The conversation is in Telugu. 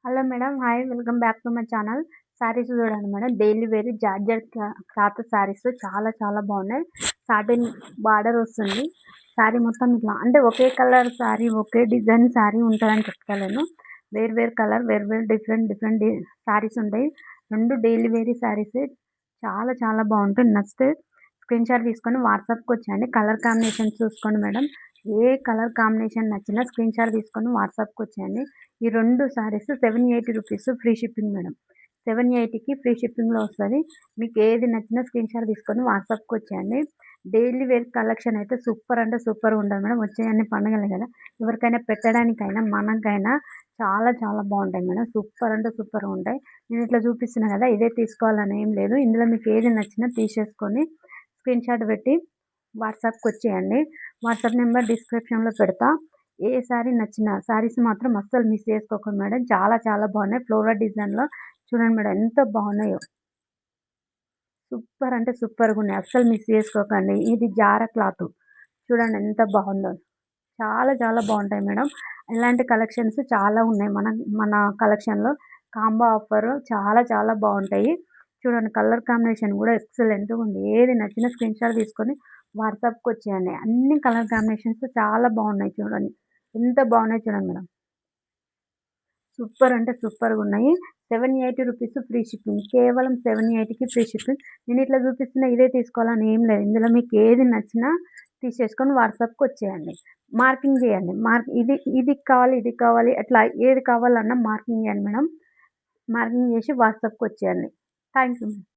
Hello madam. Hi. Welcome back to my channel. Saris చూడండి madam. Daily wear georgette cloth saris చాలా చాలా బాగున్నాయి. సాటిన్ బార్డర్ వస్తుంది. శారీ మొత్తం ఇట్లా అంటే ఒకే కలర్ శారీ, ఒకే డిజైన్ శారీ ఉంటుందని చెప్తలేను. వేరు వేరు కలర్, వేరు వేరు డిఫరెంట్ డిఫరెంట్ శారీస్ ఉంటాయి. 2 డైలీ వేర్ శారీసే చాలా చాలా బాగుంటాయి. నచ్చితే స్క్రీన్ షాట్ తీసుకొని వాట్సాప్కి వచ్చేయండి. కలర్ కాంబినేషన్ చూసుకోండి మేడం. ఏ కలర్ కాంబినేషన్ నచ్చినా స్క్రీన్ షాట్ తీసుకొని వాట్సాప్కి వచ్చేయండి. ఈ 2 saris 780 rupees free shipping madam. 780కి ఫ్రీ షిప్పింగ్‌లో వస్తది. మీకు ఏది నచ్చినా స్క్రీన్ షాట్ తీసుకొని వాట్సాప్‌కి వచ్చేయండి. డైలీ వేర్ కలెక్షన్ అయితే సూపర్ అంటే సూపర్‌గా ఉంటది మేడం. వచ్చేయన్ని పండుగలే కదా! ఎవరికైనా పెట్టడానికైనా, మనకైనా చాలా చాలా బాగుంటాయి మేడం. సూపర్ అంటే సూపర్‌గా ఉంటాయి. నేను ఇట్లా చూపిస్తున్నా కదా! ఇదే తీసుకోవాలని ఏం లేదు. ఇందులో మీకు ఏది నచ్చినా తీసేసుకొని స్క్రీన్ షాట్ పెట్టి వాట్సాప్‌కి వచ్చేయండి. వాట్సాప్ నెంబర్ డిస్క్రిప్షన్‌లో పెడతా. ఏ శారీ నచ్చినా శారీస్ మాత్రం అస్సలు మిస్ చేసుకోకండి మేడం. చాలా చాలా బాగున్నాయి. ఫ్లోరల్ డిజైన్‌లో చూడండి మేడం ఎంత బాగున్నాయో. సూపర్ అంటే సూపర్‌గున్నాయి. అస్సలు మిస్ చేసుకోకండి. ఇది జారా క్లాతు. చూడండి ఎంత బాగుందో. చాలా చాలా బాగుంటాయి మేడం. ఇలాంటి కలెక్షన్స్ చాలా ఉన్నాయి మన మన కలెక్షన్‌లో. కాంబో ఆఫర్ చాలా చాలా బాగుంటాయి. చూడండి కలర్ కాంబినేషన్ కూడా ఎక్సలెంట్‌గా ఉంది. ఏది నచ్చినా స్క్రీన్ షాట్ తీసుకొని వాట్సాప్‌కి వచ్చేయండి. అన్ని కలర్ కాంబినేషన్స్ చాలా బాగున్నాయి చూడండి. ఎంత బాగున్నాయో చూడండి మేడం. సూపర్ అంటే సూపర్‌గున్నాయి. 780 రూపీస్ ఫ్రీ షిప్పింగ్. కేవలం 780కి ఫ్రీ షిప్పింగ్. నేను ఇట్లా చూపిస్తున్న ఇదే తీసుకోవాలని ఏం లేదు. ఇందులో మీకు ఏది నచ్చినా తీసేసుకొని వాట్సాప్‌కి వచ్చేయండి. మార్కింగ్ చేయండి. ఇది ఇది కావాలి, ఇది కావాలి అట్లా ఏది కావాలన్నా మార్కింగ్ చేయండి మేడం. మార్కింగ్ చేసి వాట్సాప్‌కి వచ్చేయండి. Thank you.